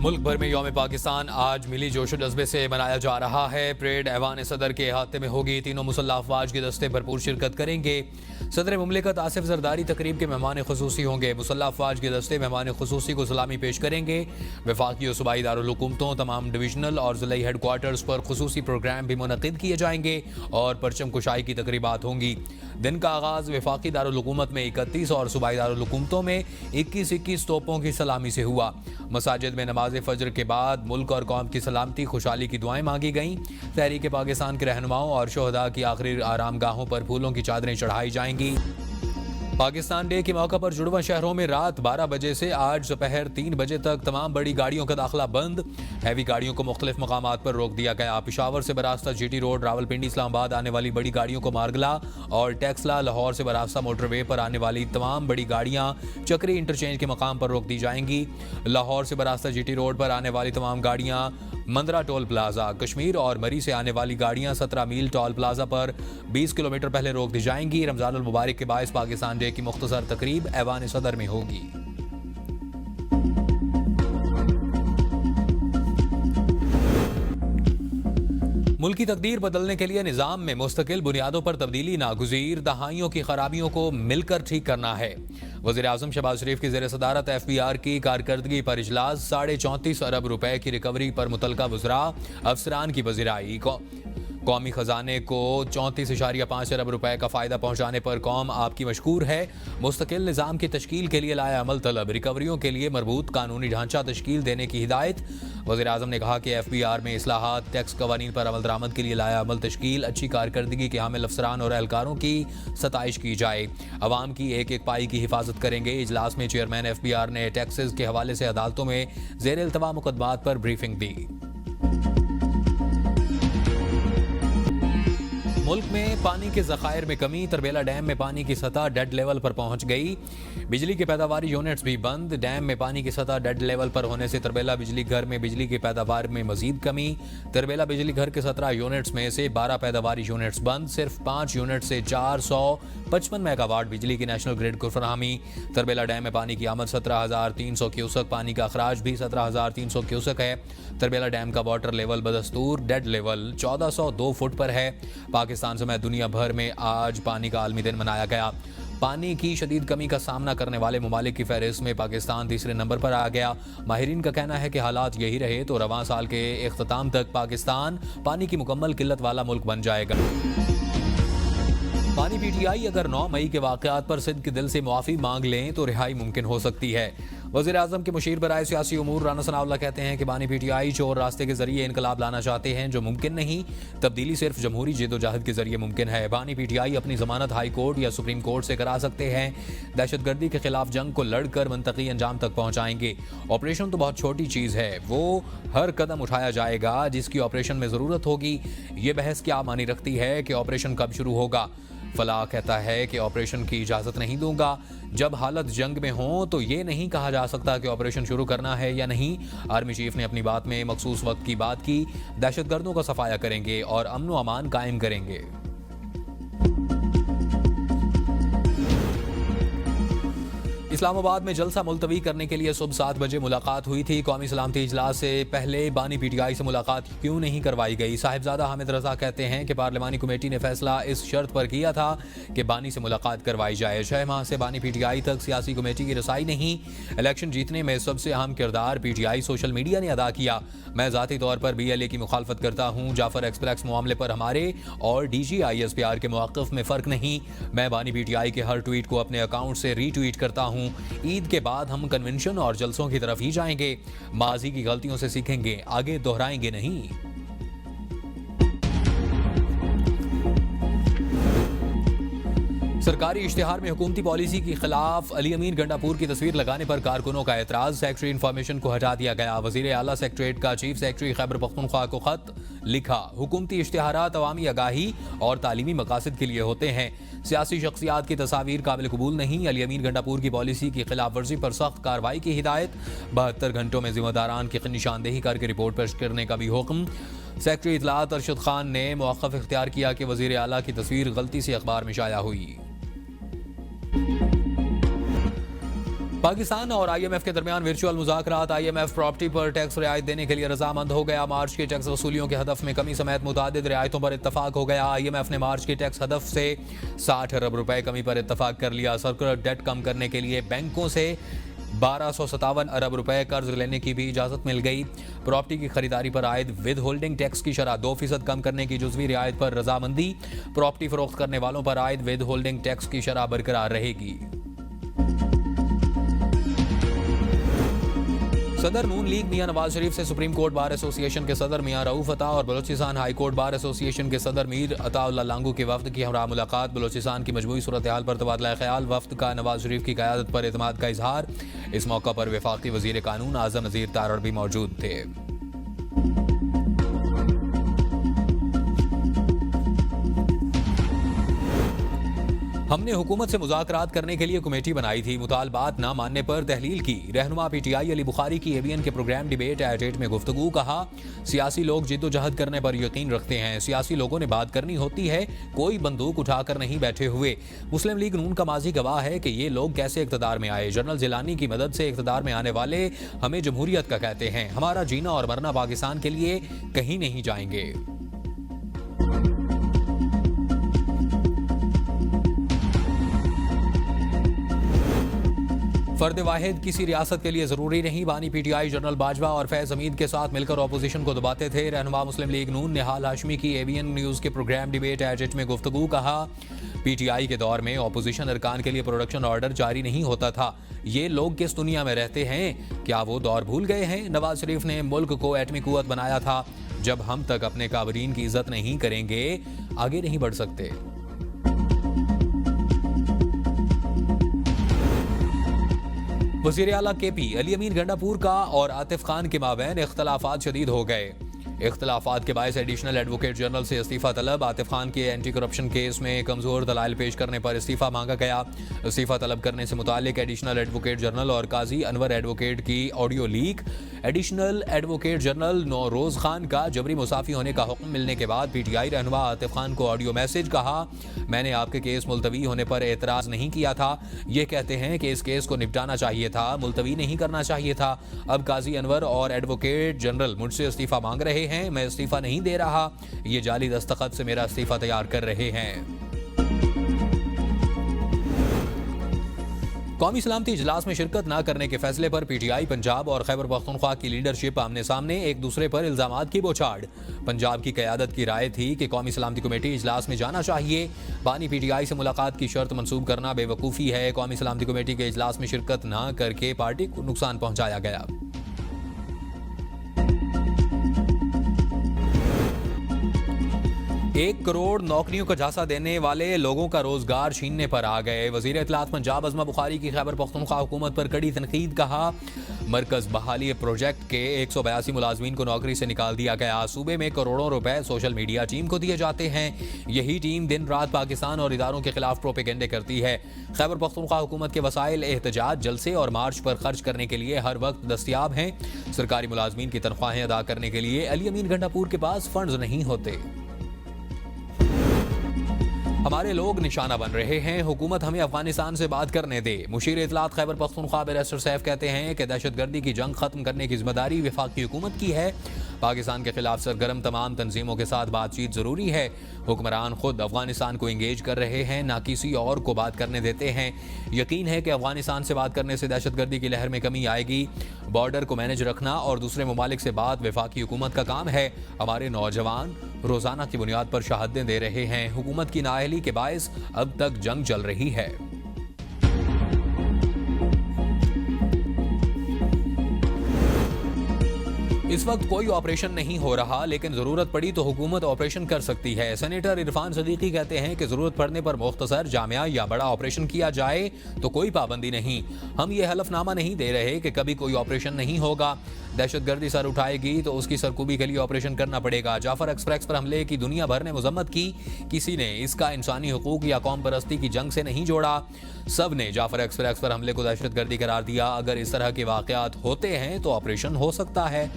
मुल्क भर में यौम पाकिस्तान आज मिली जोशो जज्बे से मनाया जा रहा है। परेड ऐवान सदर के अहाते में होगी। तीनों मुसल्लह अफवाज के दस्ते भरपूर शिरकत करेंगे। सदर मुमलिकत आसिफ जरदारी तकरीब के मेहमान खुसूसी होंगे। मुसल्लह अफवाज के दस्ते मेहमान खुसूसी को सलामी पेश करेंगे। वफाकी और सूबाई दारुल-हुकूमतों तमाम डिवीजनल और ज़िलाई हेडक्वार्टर्स पर खुसूसी प्रोग्राम भी मुनक़िद किए जाएंगे और परचम कुशाई की तकरीबात होंगी। दिन का आगाज़ वफाकी दारुल-हुकूमत में 31 और सूबाई दारुल-हुकूमतों में 21-21 तोपों की सलामी से हुआ। मसाजिद में नमाज फजर के बाद मुल्क और कौम की सलामती खुशहाली की दुआएं मांगी गईं। तहरीक पाकिस्तान के रहनुमाओं और शोहदा की आखिरी आराम गाहों पर फूलों की चादरें चढ़ाई जाएंगी। पाकिस्तान डे के मौका पर जुड़वा शहरों में रात 12 बजे से आज दोपहर 3 बजे तक तमाम बड़ी गाड़ियों का दाखिला बंद। हैवी गाड़ियों को मुख्तलिफ मकामात पर रोक दिया गया। पिशावर से बरास्ता GT रोड, रावलपिंडी, इस्लामाबाद आने वाली बड़ी गाड़ियों को मारगला और टेक्सला, लाहौर से बरास्ता मोटरवे पर आने वाली तमाम बड़ी गाड़ियां चक्री इंटरचेंज के मकाम पर रोक दी जाएंगी। लाहौर से बरास्ता GT रोड पर आने वाली तमाम गाड़ियां मंदरा टोल प्लाजा, कश्मीर और मरी से आने वाली गाड़ियां 17 मील टोल प्लाजा पर 20 किलोमीटर पहले रोक दी जाएंगी। रमजानुल मुबारक के बायस पाकिस्तान डे की मुख्तसर तकरीब ऐवान सदर में होगी। मुल्क की तकदीर बदलने के लिए निज़ाम में मुस्तकिल बुनियादों पर तब्दीली नागुज़ीर, दहाइयों की खराबियों को मिलकर ठीक करना है। वज़ीर आज़म शहबाज शरीफ की ज़ेर सदारत FBR की कारकर्दगी पर इजलास। 34.5 अरब रुपए की रिकवरी पर मुतलका वज़रा अफसरान की वज़ीराई। कौमी खजाने को 34.5 अरब रुपए का फ़ायदा पहुँचाने पर कौम आपकी मशकूर है। मुस्तकिल निज़ाम की तश्कील के लिए लाया अमल तलब। रिकवरियों के लिए मरबूत कानूनी ढांचा तश्कील देने की हिदायत। वज़ीर आज़म ने कहा कि FBR में इस्लाहात, टैक्स कवानीन पर अमल दरामद के लिए लाया अमल तश्कील, अच्छी कारकर्दगी के हामिल अफसरान और एहलकारों की सताइश की जाए। अवाम की एक एक पाई की हिफाजत करेंगे। इजलास में चेयरमैन FBR ने टैक्सेस के हवाले से अदालतों में ज़ेर इल्तवा मुकदमात पर ब्रीफिंग दी। मुल्क में पानी के ज़खायर में कमी। तरबेला डैम में पानी की सतह डेड लेवल पर पहुंच गई। बिजली के पैदावारी यूनिट्स भी बंद। डैम में पानी की सतह डेड लेवल पर होने से तरबेला बिजली घर में बिजली की पैदावार में मजीद कमी। तरबेला बिजली घर के 17 यूनिट्स में से 12 पैदावारी यूनिट्स बंद। सिर्फ 5 यूनिट से 455 मेगावाट बिजली की नेशनल ग्रिड को फराहमी। तरबेला डैम में पानी की आमद 17,300 क्यूसक, पानी का अखराज भी 17,300 क्यूसक है। तरबेला डैम का वाटर लेवल बदस्तूर डेड लेवल 1402 फुट पर है। पाकिस्तान समेत दुनिया भर में आज पानी का आलमी दिन मनाया गया। पानी की शदीद कमी का सामना करने वाले ममालिक की फहरिस्त में पाकिस्तान तीसरे नंबर पर आ गया। माहिरीन का कहना है कि हालात यही रहे तो रवां साल के इख्तिताम तक पाकिस्तान पानी की मुकम्मल किल्लत वाला मुल्क बन जाएगा। पानी PTI अगर 9 मई के वाक़यात पर सिंध के दिल से मुआफ़ी मांग लें तो रिहाई मुमकिन हो सकती है। वज़ीर आज़म के मुशीर बराए सियासी उमूर राना सनाउल्लाह कहते हैं कि बानी PTI चोर रास्ते के जरिए इनकलाब लाना चाहते हैं जो मुमकिन नहीं। तब्दीली सिर्फ जमहूरी जद्दोजहद के जरिए मुमकिन है। बानी PTI अपनी जमानत हाई कोर्ट या सुप्रीम कोर्ट से करा सकते हैं। दहशतगर्दी के खिलाफ जंग को लड़कर मंतकी अंजाम तक पहुँचाएंगे। ऑपरेशन तो बहुत छोटी चीज़ है, वो हर कदम उठाया जाएगा जिसकी ऑपरेशन में ज़रूरत होगी। ये बहस क्या मानी रखती है कि ऑपरेशन कब शुरू होगा। फलाह कहता है कि ऑपरेशन की इजाज़त नहीं दूंगा। जब हालत जंग में हो तो ये नहीं कहा जा सकता कि ऑपरेशन शुरू करना है या नहीं। आर्मी चीफ ने अपनी बात में मखसूस वक्त की बात की। दहशतगर्दों का सफाया करेंगे और अमन व अमान कायम करेंगे। इस्लामाबाद में जलसा मुलतवी करने के लिए सुबह 7 बजे मुलाकात हुई थी। कौमी सलामती इजलास से पहले बानी PTI से मुलाकात क्यों नहीं करवाई गई। साहिबजादा हामिद रजा कहते हैं कि पार्लिमानी कमेटी ने फैसला इस शर्त पर किया था कि बानी से मुलाकात करवाई जाए। 6 माह से बानी PTI तक सियासी कमेटी की रसाई नहीं। इलेक्शन जीतने में सबसे अहम किरदार PTI सोशल मीडिया ने अदा किया। मैं ज़ाती तौर पर BLA की मुखालफत करता हूँ। जाफर एक्सप्रेस मामले पर हमारे और DG ISPR के मौक़िफ़ में फ़र्क नहीं। मैं बानी PTI के हर ट्वीट को अपने अकाउंट से रीट्वीट करता हूँ। ईद के बाद हम कन्वेंशन और जलसों की तरफ ही जाएंगे। माजी की गलतियों से सीखेंगे, आगे दोहराएंगे नहीं। सरकारी इश्तिहार में हुकूमती पॉलिसी के खिलाफ अली अमीन गंडापुर की तस्वीर लगाने पर कारकुनों का एतराज। सेक्रेटरी इंफॉर्मेशन को हटा दिया गया। वजीर आला सेक्रेटरीट का चीफ सेक्रेटरी खैबर पख्तूनख्वा को खत लिखा। हुकूमती इश्तिहारात अवामी आगाही और तालीमी मकासद के लिए होते हैं। सियासी शख्सियात की तस्वीर काबिल कबूल नहीं। अली अमीन गंडापुर की पॉलिसी की खिलाफ वर्जी पर सख्त कार्रवाई की हिदायत। 72 घंटों में जिम्मेदारान की निशानदेही करके रिपोर्ट पेश करने का भी हुक्म। सेक्रेटरी इतलात अरशद खान ने मौक़िफ़ इख्तियार किया कि वजीर आला की तस्वीर गलती से अखबार में शाया हुई। पाकिस्तान और IMF के दरमियान वर्चुअल मुज़ाकरात। IMF प्रॉपर्टी पर टैक्स रियायत देने के लिए रजामंद हो गया। मार्च की टैक्स वसूलियों के हदफ में कमी समेत मुतादिद रियायतों पर इत्तफाक हो गया। IMF ने मार्च की टैक्स हदफ से 60 अरब रुपए कमी पर इत्तफाक कर लिया। सर्कुलर डेट कम करने के लिए बैंकों से 1257 अरब रुपए कर्ज लेने की भी इजाजत मिल गई। प्रॉपर्टी की खरीदारी पर आयद विद होल्डिंग टैक्स की शरह 2% कम करने की जुज़वी रियायत पर रजामंदी। प्रॉपर्टी फरोख्त करने वालों पर आयद विद होल्डिंग टैक्स की शरह बरकरार रहेगी। सदर नून लीग मियां नवाज शरीफ से सुप्रीम कोर्ट बार एसोसिएशन के सदर मियां रऊफ अता और Balochistan high court bar association के सदर मीर अताउल्लाह लांगू की वफ्द की हमरा मुलाकात। बलोचिस्तान की मजमूई सूरत हाल पर तबादला ख्याल। वफ्द का नवाज शरीफ की क़यादत पर एतमाद का इजहार। इस मौका पर वफाकी वजीर कानून आज़म नज़ीर तारड़ भी मौजूद थे। हमने हुकूमत से मुज़ाकरात करने के लिए कमेटी बनाई थी। मुतालबात ना मानने पर तहलील की। रहनुमा PTI अली बुखारी की ABN के प्रोग्राम डिबेट एट 8 में गुफ्तगू। कहा, सियासी लोग जिद्दोजहद करने पर यकीन रखते हैं। सियासी लोगों ने बात करनी होती है, कोई बंदूक उठाकर नहीं बैठे हुए। मुस्लिम लीग नून का माजी गवाह है कि ये लोग कैसे इक़्तिदार में आए। जनरल जिलानी की मदद से इक़्तिदार में आने वाले हमें जमहूरियत का कहते हैं। हमारा जीना और मरना पाकिस्तान के लिए कहीं नहीं जाएंगे। फर्द वाहिद किसी रियासत के लिए जरूरी नहीं। बानी PTI जनरल बाजवा और फैज हमीद के साथ मिलकर अपोजिशन को दबाते थे। रहनुमा मुस्लिम लीग नून निहाल हाशमी की ABN न्यूज के प्रोग्राम डिबेट एट 8 में गुफ्तगू। कहा, PTI के दौर में अपोजिशन अरकान के लिए प्रोडक्शन ऑर्डर जारी नहीं होता था। ये लोग किस दुनिया में रहते हैं? क्या वो दौर भूल गए हैं? नवाज शरीफ ने मुल्क को एटमी कुव्वत बनाया था। जब हम तक अपने काबरीन की इज्जत नहीं करेंगे, आगे नहीं बढ़ सकते। वज़ीर आला KP अली अमीन गंडापुर का और आतिफ खान के माबैन इख्तलाफात शदीद हो गए। इख्तलाफात के बायस एडिशनल एडवोकेट जनरल से इस्तीफा तलब। आतिफ खान के एंटी करप्शन केस में कमजोर दलाइल पेश करने पर इस्तीफा मांगा गया। इस्तीफा तलब करने से मुतालिक एडिशनल एडवोकेट जनरल और काजी अनवर एडवोकेट की audio leak. Additional advocate general Nowruz Khan का जबरी मुसाफी होने का हुक्म मिलने के बाद PTI रहनुमा आतिफ खान को ऑडियो मैसेज। कहा, मैंने आपके केस मुलतवी होने पर एतराज़ नहीं किया था। ये कहते हैं कि इस केस को निपटाना चाहिए था, मुलतवी नहीं करना चाहिए था। अब काजी अनवर और एडवोकेट जनरल मुझसे इस्तीफा मांग रहे हैं। मैं इस्तीफा नहीं दे रहा। ये जाली दस्तखत से मेरा इस्तीफा तैयार कर रहे हैं। कौमी सलामती इजलास में शिरकत न करने के फैसले पर PTI पंजाब और खैबर पख्तूनख्वा की लीडरशिप आमने सामने, एक दूसरे पर इल्जामात की बौछार। पंजाब की क़यादत की राय थी कि कौमी सलामती कमेटी इजलास में जाना चाहिए। बानी PTI से मुलाकात की शर्त मंसूब करना बेवकूफ़ी है। कौमी सलामती कमेटी के इजलास में शिरकत न करके पार्टी को नुकसान पहुंचाया गया। 1 करोड़ नौकरियों का झांसा देने वाले लोगों का रोजगार छीनने पर आ गए। वजीर इत्तलात पंजाब अज़मा बुखारी की खैबर पख्तूनख्वा हुकूमत पर कड़ी तनकीद। कहा, मरकज बहाली प्रोजेक्ट के 182 मुलाजमीन को नौकरी से निकाल दिया गया। सूबे में करोड़ों रुपए सोशल मीडिया टीम को दिए जाते हैं। यही टीम दिन रात पाकिस्तान और इदारों के खिलाफ प्रोपेगेंडे करती है। खैबर पख्तूनख्वा हुकूमत के वसाइल एहतजाज, जलसे और मार्च पर खर्च करने के लिए हर वक्त दस्तियाब हैं। सरकारी मुलाजमीन की तनख्वाहें अदा करने के लिए अली अमीन गंडापुर के पास फंड्स नहीं होते। हमारे लोग निशाना बन रहे हैं। हुकूमत हमें अफगानिस्तान से बात करने दे। मुशीर इत्तलात खैबर पख्तूनख्वा बैरिस्टर सैफ कहते हैं कि दहशतगर्दी की जंग खत्म करने की जिम्मेदारी वफाकी हुकूमत की है। पाकिस्तान के खिलाफ सरगर्म तमाम तंजीमों के साथ बातचीत जरूरी है। हुक्मरान खुद अफगानिस्तान को इंगेज कर रहे हैं, ना किसी और को बात करने देते हैं। यकीन है कि अफगानिस्तान से बात करने से दहशतगर्दी की लहर में कमी आएगी। बॉर्डर को मैनेज रखना और दूसरे ममालिक से बात वफाकी हुकूमत का काम है। हमारे नौजवान रोजाना की बुनियाद पर शहादतें दे रहे हैं। हुकूमत की नाअहली के बायस अब तक जंग चल रही है। इस वक्त कोई ऑपरेशन नहीं हो रहा, लेकिन जरूरत पड़ी तो हुकूमत ऑपरेशन कर सकती है। सेनेटर इरफान सदीकी कहते हैं कि जरूरत पड़ने पर मुख्तसर, जामिया या बड़ा ऑपरेशन किया जाए तो कोई पाबंदी नहीं। हम ये हलफनामा नहीं दे रहे कि कभी कोई ऑपरेशन नहीं होगा। दहशतगर्दी सर उठाएगी तो उसकी सरकूबी के लिए ऑपरेशन करना पड़ेगा। जाफर एक्सप्रेस पर हमले की दुनिया भर ने मजम्मत की। किसी ने इसका इंसानी हुकूक या कौम परस्ती की जंग से नहीं जोड़ा। सब ने जाफर एक्सप्रेस पर हमले को दहशतगर्दी करार दिया। अगर इस तरह के वाकयात होते हैं तो ऑपरेशन हो सकता है।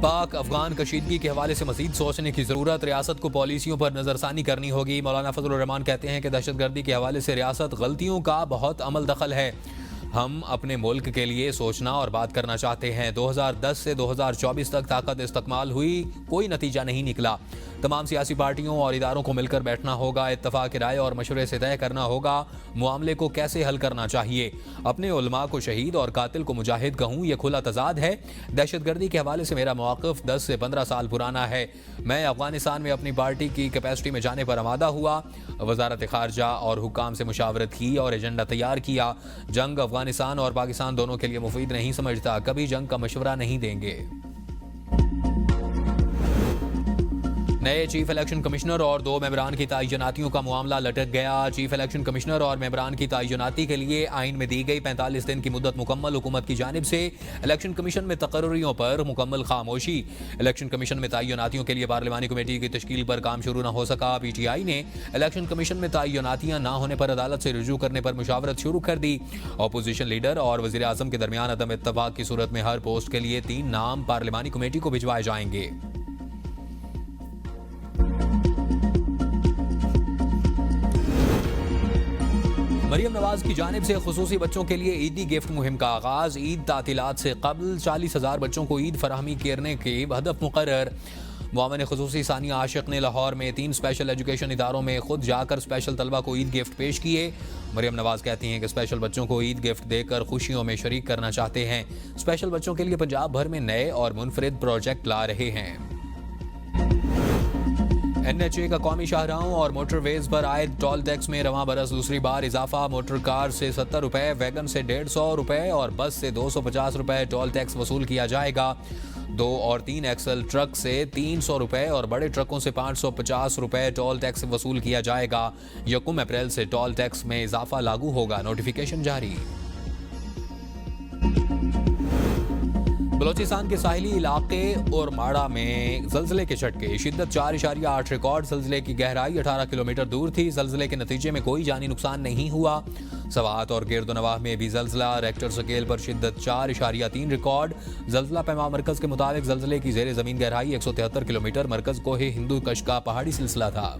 पाक अफगान कशीदगी के हवाले से मजीद सोचने की जरूरत, रियासत को पॉलिसियों पर नजरसानी करनी होगी। मौलाना फजलुर रहमान कहते हैं कि दहशतगर्दी के हवाले से रियासत गलतियों का बहुत अमल दखल है। हम अपने मुल्क के लिए सोचना और बात करना चाहते हैं। 2010 से 2024 तक ताकत इस्तेमाल हुई, कोई नतीजा नहीं निकला। तमाम सियासी पार्टियों और इदारों को मिलकर बैठना होगा, इत्तफाक राय और मशवरे से तय करना होगा मामले को कैसे हल करना चाहिए। अपने उलमा को शहीद और कातिल को मुजाहिद कहूँ, यह खुला तजाद है। दहशतगर्दी के हवाले से मेरा मौक़िफ़ 10 से 15 साल पुराना है। मैं अफगानिस्तान में अपनी पार्टी की कैपेसिटी में जाने पर आमादा हुआ, वजारत खारजा और हुकाम से मुशावरत की और एजेंडा तैयार किया। जंग अफगानिस्तान और पाकिस्तान दोनों के लिए मुफीद नहीं समझता, कभी जंग का मशवरा नहीं देंगे। नए चीफ इलेक्शन कमिश्नर और 2 मेंबरान की तैनातियों का मामला लटक गया। चीफ इलेक्शन कमिश्नर और मेंबरान की तैनाती के लिए आइन में दी गई 45 दिन की मुद्दत मुकम्मल। हुकूमत की जानिब से इलेक्शन कमीशन में तकर्रियों पर मुकम्मल खामोशी। इलेक्शन कमीशन में तैनातियों के लिए पार्लिमानी कमेटी की तश्कील पर काम शुरू न हो सका। PTI ने इलेक्शन कमीशन में तैनातियां न होने पर अदालत से रुजू करने पर मुशावरत शुरू कर दी। अपोजिशन लीडर और वज़ीर आज़म के दरमियान अदम इत्तफाक की सूरत में हर पोस्ट के लिए 3 नाम पार्लिमानी कमेटी को भिजवाए जाएंगे। मरियम नवाज की जानिब से खुसूसी बच्चों के लिए ईदी गिफ्ट मुहिम का आगाज। ईद तातीलात से कबल 40,000 बच्चों को ईद फराहमी करने के हदफ मुकर्रर। मुआविन खुसूसी सानिया आशिक ने लाहौर में 3 स्पेशल एजुकेशन इदारों में खुद जाकर स्पेशल तलबा को ईद गिफ्ट पेश किए। मरियम नवाज कहती हैं कि स्पेशल बच्चों को ईद गिफ्ट देकर खुशियों में शरीक करना चाहते हैं। स्पेशल बच्चों के लिए पंजाब भर में नए और मुनफरिद प्रोजेक्ट ला रहे हैं। NHA का कौमी शाहराहों और मोटरवेज पर आयद टोल टैक्स में रवां बरस दूसरी बार इजाफा। मोटर कार से 70 रुपए, वैगन से 150 रुपए और बस से 250 रुपए टोल टैक्स वसूल किया जाएगा। 2 और 3 एक्सल ट्रक से 300 रुपए और बड़े ट्रकों से 550 रुपए टोल टैक्स वसूल किया जाएगा। 1 अप्रैल से टोल टैक्स में इजाफा लागू होगा, नोटिफिकेशन जारी। बलोचिस्तान के साहिली इलाके और माड़ा में जल्जले के झटके, शिद्दत 4.8 रिकॉर्ड। जल्जले की गहराई 18 किलोमीटर दूर थी। जल्जले के नतीजे में कोई जानी नुकसान नहीं हुआ। सवात और गिरदोनवाह में भी जल्जला, रेक्टर स्केल पर शिद्दत 4.3 रिकॉर्ड। जल्जला पैमा मरकज के मुताबिक जल्जले की जेर जमीन गहराई 173 किलोमीटर। मरकज कोहे हिंदू कश का पहाड़ी सिलसिला था।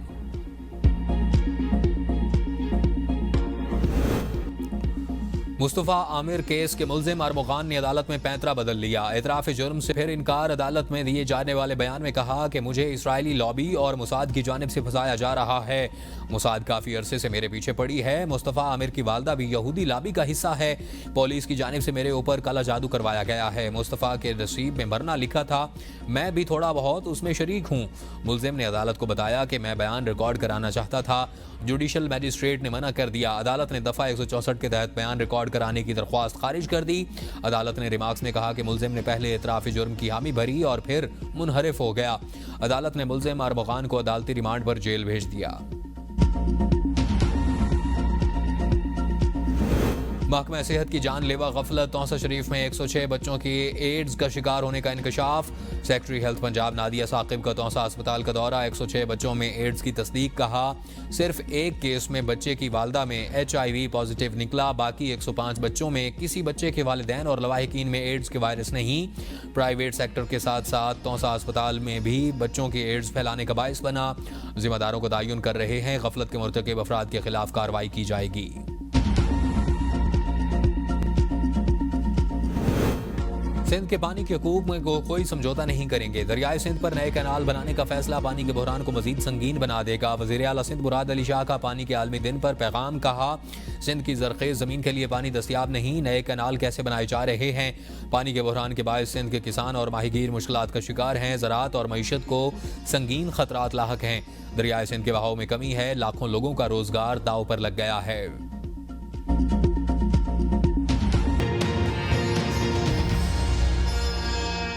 मुस्तफ़ा आमिर केस के मुल्जिम अरमुगान ने अदालत में पैंतरा बदल लिया। एतराफ़ जुर्म से फिर इनकार। अदालत में दिए जाने वाले बयान में कहा कि मुझे इसराइली लॉबी और मुसाद की जानिब से फंसाया जा रहा है। मुसाद काफ़ी अरसे से मेरे पीछे पड़ी है। मुस्तफ़ा आमिर की वालदा भी यहूदी लॉबी का हिस्सा है। पुलिस की जानिब से मेरे ऊपर काला जादू करवाया गया है। मुस्तफ़ा के नसीब में मरना लिखा था, मैं भी थोड़ा बहुत उसमें शरीक हूँ। मुल्जिम ने अदालत को बताया कि मैं बयान रिकॉर्ड कराना चाहता था। जुडिशल मैजिस्ट्रेट ने मना कर दिया। अदालत ने दफ़ा 164 के तहत बयान रिकॉर्ड कराने की दरख्वास्त खारिज कर दी। अदालत ने रिमार्क्स में कहा कि मुल्जिम ने पहले एतराफ़ जुर्म की हामी भरी और फिर मुनहरिफ हो गया। अदालत ने मुल्जिम अरमुगान को अदालती रिमांड पर जेल भेज दिया। महकमा सेहत की जानलेवा गफलत। तौसा शरीफ में 106 बच्चों की एड्स का शिकार होने का इंकशाफ। सेक्रेटरी हेल्थ पंजाब नादिया साकिब का तौसा अस्पताल का दौरा। 106 बच्चों में एड्स की तस्दीक। कहा सिर्फ एक केस में बच्चे की वालदा में HIV पॉजिटिव निकला। बाकी 105 बच्चों में किसी बच्चे के वालिदैन और लवाहिकीन में एड्स के वायरस नहीं। प्राइवेट सेक्टर के साथ साथ तौसा अस्पताल में भी बच्चों की एड्स फैलाने का बायस बना। जिम्मेदारों को तयन कर रहे हैं। गफलत के मुर्तकिब अफराद के खिलाफ कार्रवाई की जाएगी। सिंध के पानी के हकूक में कोई समझौता नहीं करेंगे। दरियाए सिंध पर नए कैनाल बनाने का फैसला पानी के बहरान को मजीद संगीन बना देगा। वज़ीर आला सिंध मुराद अली शाह का पानी के आलमी दिन पर पैगाम। कहा सिंध की ज़रख़ेज़ ज़मीन के लिए पानी दस्तियाब नहीं, नए कैनाल कैसे बनाए जा रहे हैं। पानी के बहरान के बायस सिंध के किसान और माहीगीर मुश्किलात का शिकार हैं। ज़राअत और मईशत को संगीन खतरात लाहक हैं। दरियाए सिंध के बहाव में कमी है। लाखों लोगों का रोजगार दाव पर लग गया है।